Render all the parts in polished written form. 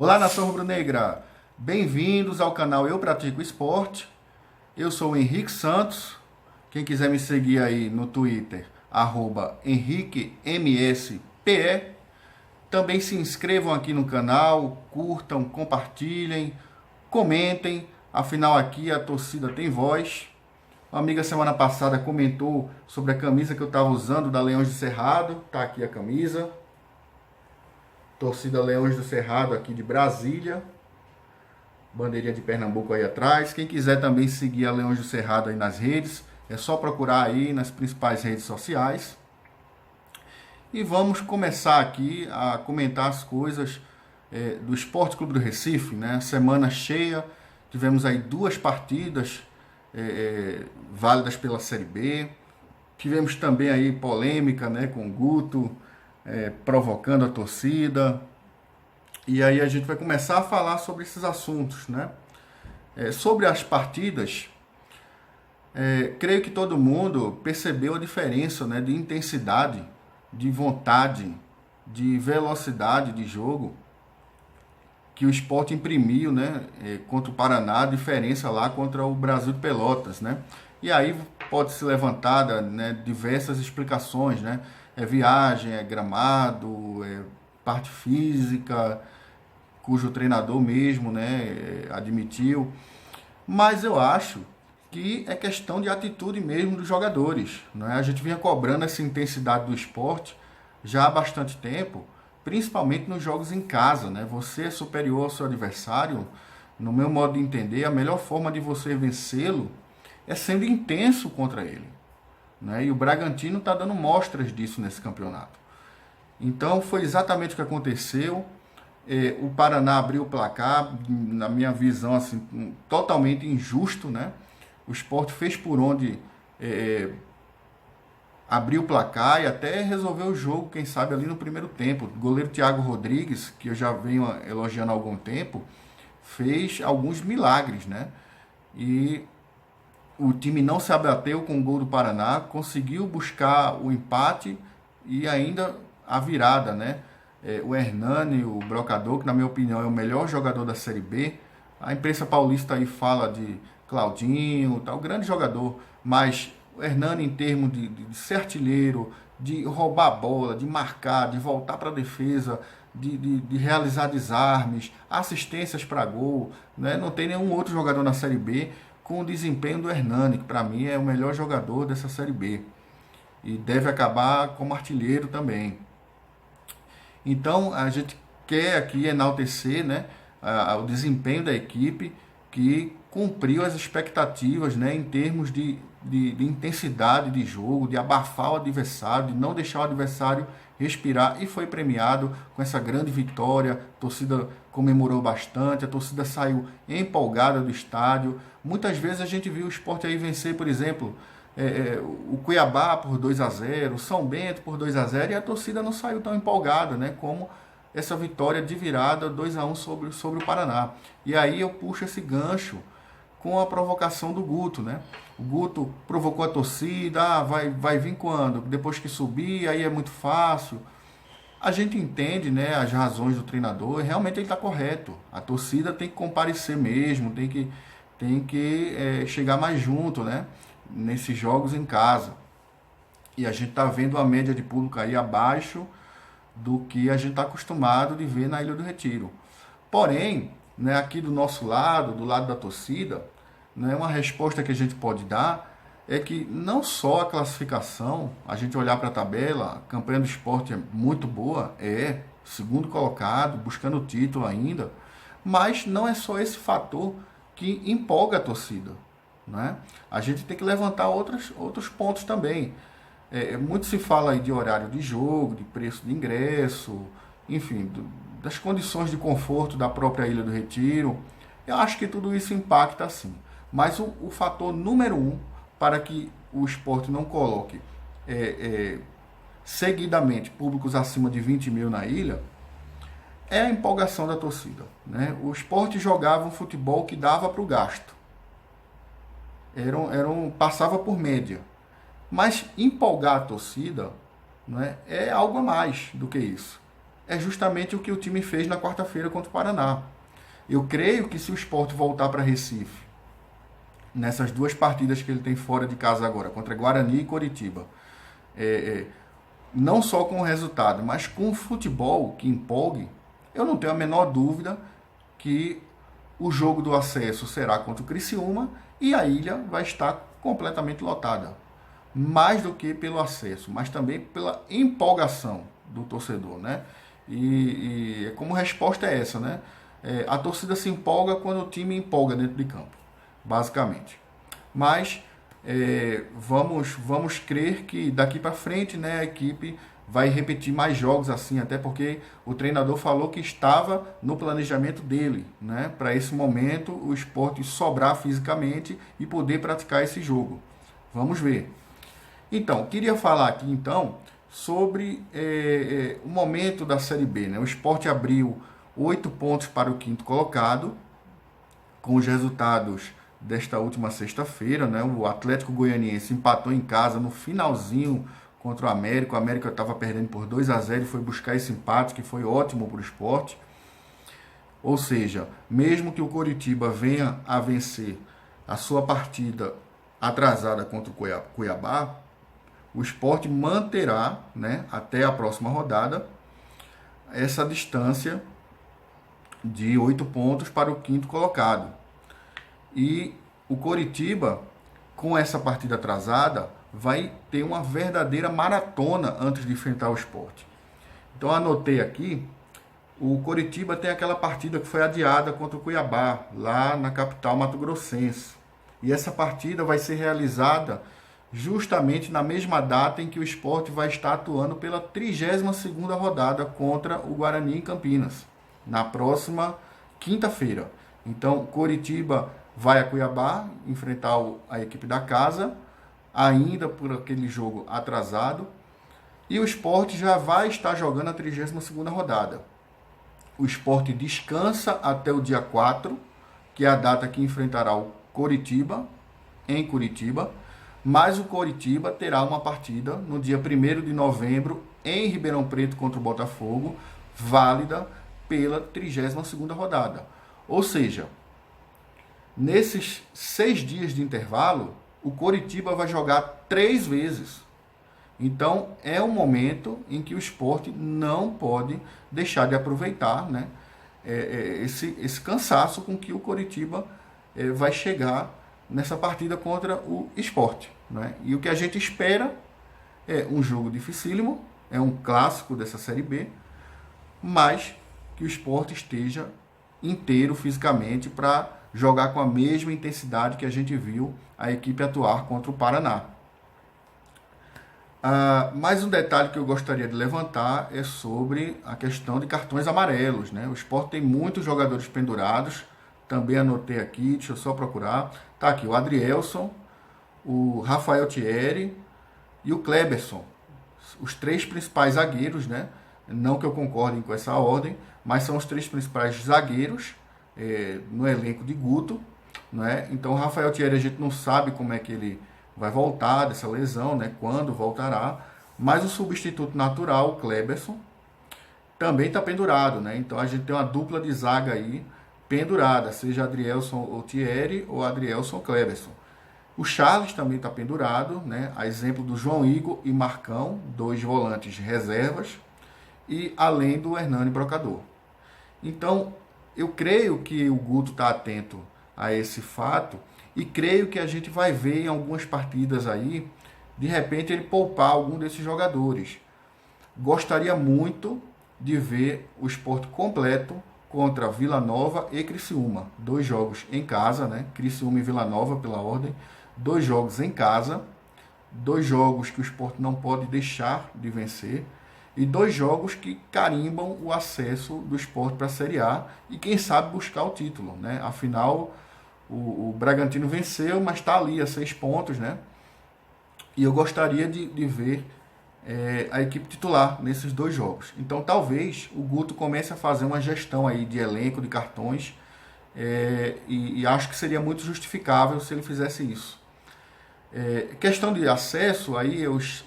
Olá, nação rubro-negra! Bem-vindos ao canal Eu Pratico Esporte. Eu sou o Henrique Santos. Quem quiser me seguir aí no Twitter, @HenriqueMSPE. Também se inscrevam aqui no canal, curtam, compartilhem, comentem. Afinal, aqui a torcida tem voz. Uma amiga semana passada comentou sobre a camisa que eu estava usando da Leões do Cerrado. Tá aqui a camisa. Torcida Leões do Cerrado aqui de Brasília. Bandeirinha de Pernambuco aí atrás. Quem quiser também seguir a Leões do Cerrado aí nas redes, é só procurar aí nas principais redes sociais. E vamos começar aqui a comentar as coisas do Esporte Clube do Recife, né? Semana cheia, tivemos aí 2 partidas válidas pela Série B. Tivemos também aí polêmica, né, com o Guto, provocando a torcida. E aí a gente vai começar a falar sobre esses assuntos, né? Sobre as partidas, creio que todo mundo percebeu a diferença, né, de intensidade, de vontade, de velocidade de jogo que o Sport imprimiu, né, contra o Paraná, a diferença lá contra o Brasil de Pelotas, né? E aí pode ser levantada, né, diversas explicações, né? Viagem, gramado, parte física, cujo treinador mesmo, né, admitiu. Mas eu acho que é questão de atitude mesmo dos jogadores, né? A gente vinha cobrando essa intensidade do esporte já há bastante tempo, principalmente nos jogos em casa, né? Você é superior ao seu adversário, no meu modo de entender, a melhor forma de você vencê-lo é sendo intenso contra ele, né? E o Bragantino está dando mostras disso nesse campeonato. Então foi exatamente o que aconteceu. O Paraná abriu o placar, na minha visão, assim, totalmente injusto, né? O Sport fez por onde abriu o placar e até resolveu o jogo, quem sabe ali no primeiro tempo. O goleiro Thiago Rodrigues, que eu já venho elogiando há algum tempo, fez alguns milagres, né? E o time não se abateu com o gol do Paraná, conseguiu buscar o empate e ainda a virada, né? O Hernani, o Brocador, que na minha opinião é o melhor jogador da Série B. A imprensa paulista aí fala de Claudinho, tal, grande jogador, mas o Hernani, em termos de ser artilheiro, de roubar a bola, de marcar, de voltar para a defesa, de realizar desarmes, assistências para gol, né? Não tem nenhum outro jogador na Série B com o desempenho do Hernani, que para mim é o melhor jogador dessa Série B. E deve acabar como artilheiro também. Então a gente quer aqui enaltecer, né, o desempenho da equipe que cumpriu as expectativas, né, em termos de intensidade de jogo, de abafar o adversário, de não deixar o adversário respirar, e foi premiado com essa grande vitória. A torcida comemorou bastante, a torcida saiu empolgada do estádio. Muitas vezes a gente viu o Sport aí vencer, por exemplo, o Cuiabá por 2-0, o São Bento por 2-0, e a torcida não saiu tão empolgada, né, como essa vitória de virada 2-1 sobre o Paraná. E aí eu puxo esse gancho com a provocação do Guto, né? O Guto provocou a torcida, vai vir quando? Depois que subir, aí é muito fácil. A gente entende, né, as razões do treinador, e realmente ele está correto. A torcida tem que comparecer mesmo, tem que chegar mais junto, né, nesses jogos em casa. E a gente está vendo a média de público aí abaixo do que a gente está acostumado de ver na Ilha do Retiro. Porém, né, aqui do nosso lado, do lado da torcida, né, uma resposta que a gente pode dar é que não só a classificação, a gente olhar para a tabela, a campanha do Sport é muito boa, segundo colocado, buscando o título ainda, mas não é só esse fator que empolga a torcida, né? A gente tem que levantar outros pontos também. Muito se fala aí de horário de jogo, de preço de ingresso, enfim, das condições de conforto da própria Ilha do Retiro. Eu acho que tudo isso impacta sim. Mas o fator número 1 para que o Sport não coloque seguidamente públicos acima de 20 mil na ilha é a empolgação da torcida, né? O Sport jogava um futebol que dava para o gasto. Passava por média. Mas empolgar a torcida, né, é algo a mais do que isso. é justamente o que o time fez na quarta-feira contra o Paraná. Eu creio que se o Sport voltar para Recife, nessas duas partidas que ele tem fora de casa agora, contra Guarani e Coritiba, não só com o resultado, mas com o futebol que empolgue, eu não tenho a menor dúvida que o jogo do acesso será contra o Criciúma e a ilha vai estar completamente lotada. Mais do que pelo acesso, mas também pela empolgação do torcedor, né? E como resposta é essa, né? A torcida se empolga quando o time empolga dentro de campo, basicamente. Mas vamos crer que daqui para frente, né, a equipe vai repetir mais jogos assim, até porque o treinador falou que estava no planejamento dele, né, para esse momento o Sport sobrar fisicamente e poder praticar esse jogo. Vamos ver. Então, queria falar aqui então sobre o momento da Série B, né? O Sport abriu 8 pontos para o quinto colocado, com os resultados desta última sexta-feira, né? O Atlético Goianiense empatou em casa no finalzinho contra o América. O América estava perdendo por 2-0 e foi buscar esse empate, que foi ótimo para o Sport. Ou seja, mesmo que o Coritiba venha a vencer a sua partida atrasada contra o Cuiabá, o Sport manterá, né, até a próxima rodada essa distância de 8 pontos para o quinto colocado. E o Coritiba, com essa partida atrasada, vai ter uma verdadeira maratona antes de enfrentar o Sport. Então anotei aqui, o Coritiba tem aquela partida que foi adiada contra o Cuiabá, lá na capital mato-grossense. E essa partida vai ser realizada justamente na mesma data em que o Sport vai estar atuando pela 32ª rodada contra o Guarani em Campinas, na próxima quinta-feira. Então, Coritiba vai a Cuiabá enfrentar a equipe da casa, ainda por aquele jogo atrasado, e o Sport já vai estar jogando a 32ª rodada. O Sport descansa até o dia 4, que é a data que enfrentará o Coritiba, em Curitiba, mas o Coritiba terá uma partida no dia 1º de novembro em Ribeirão Preto contra o Botafogo, válida pela 32ª rodada. Ou seja, nesses 6 dias de intervalo, o Coritiba vai jogar 3 vezes. Então, é um momento em que o Sport não pode deixar de aproveitar, né, esse cansaço com que o Coritiba vai chegar nessa partida contra o Sport, né? E o que a gente espera é um jogo dificílimo, é um clássico dessa Série B, mas que o Sport esteja inteiro fisicamente para jogar com a mesma intensidade que a gente viu a equipe atuar contra o Paraná. Mais um detalhe que eu gostaria de levantar é sobre a questão de cartões amarelos, né? O Sport tem muitos jogadores pendurados, também anotei aqui, deixa eu só procurar. Tá aqui o Adrielson, o Rafael Thierry e o Kleberson, os 3 principais zagueiros, né? Não que eu concorde com essa ordem, mas são os 3 principais zagueiros no elenco de Guto, né? Então o Rafael Thierry a gente não sabe como é que ele vai voltar dessa lesão, né? Quando voltará, mas o substituto natural, o Kleberson, também está pendurado, né? Então a gente tem uma dupla de zaga aí pendurada, seja Adrielson ou Thierry ou Adrielson ou Kleberson. O Charles também está pendurado, né? A exemplo do João Igor e Marcão, 2 volantes reservas, e além do Hernani Brocador. Então, eu creio que o Guto está atento a esse fato e creio que a gente vai ver em algumas partidas aí, de repente, ele poupar algum desses jogadores. Gostaria muito de ver o Sport completo contra Vila Nova e Criciúma. 2 jogos em casa, né? Criciúma e Vila Nova, pela ordem. 2 jogos em casa. 2 jogos que o Sport não pode deixar de vencer. E 2 jogos que carimbam o acesso do Sport para a Série A e quem sabe buscar o título, né? Afinal, o Bragantino venceu, mas está ali a 6 pontos, né? E eu gostaria de ver a equipe titular nesses 2 jogos. Então talvez o Guto comece a fazer uma gestão aí de elenco, de cartões, e acho que seria muito justificável se ele fizesse isso. Questão de acesso, aí os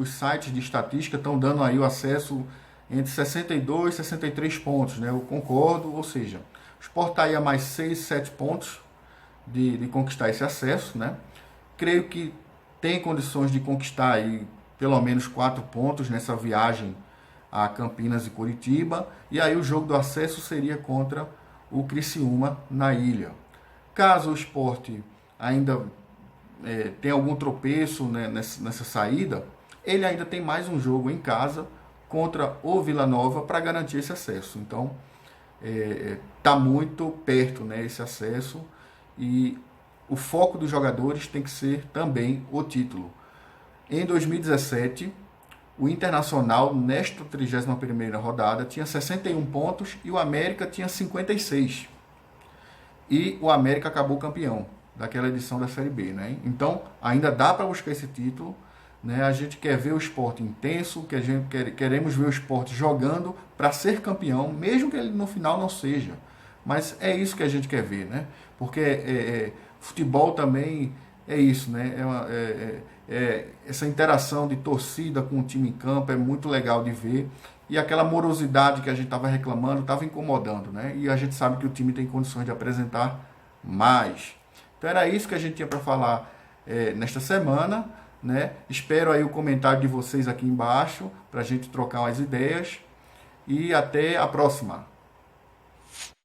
sites de estatística estão dando aí o acesso entre 62 e 63 pontos, né? Eu concordo, ou seja, o Sport está aí a mais 6, 7 pontos de conquistar esse acesso, né? Creio que tem condições de conquistar aí pelo menos 4 pontos nessa viagem a Campinas e Curitiba, e aí o jogo do acesso seria contra o Criciúma na ilha. Caso o Sport ainda tenha algum tropeço, né, nessa saída, ele ainda tem mais um jogo em casa contra o Vila Nova para garantir esse acesso. Então, está muito perto, né, esse acesso, e o foco dos jogadores tem que ser também o título. Em 2017, o Internacional, nesta 31ª rodada, tinha 61 pontos e o América tinha 56. E o América acabou campeão daquela edição da Série B, né? Então, ainda dá para buscar esse título, né? A gente quer ver o Sport intenso, queremos ver o Sport jogando para ser campeão, mesmo que ele no final não seja. Mas é isso que a gente quer ver, né? Porque futebol também é isso, né? Essa interação de torcida com o time em campo é muito legal de ver. E aquela morosidade que a gente estava reclamando estava incomodando, né? E a gente sabe que o time tem condições de apresentar mais. Então era isso que a gente tinha para falar nesta semana, né? Espero aí o comentário de vocês aqui embaixo para a gente trocar umas ideias. E até a próxima.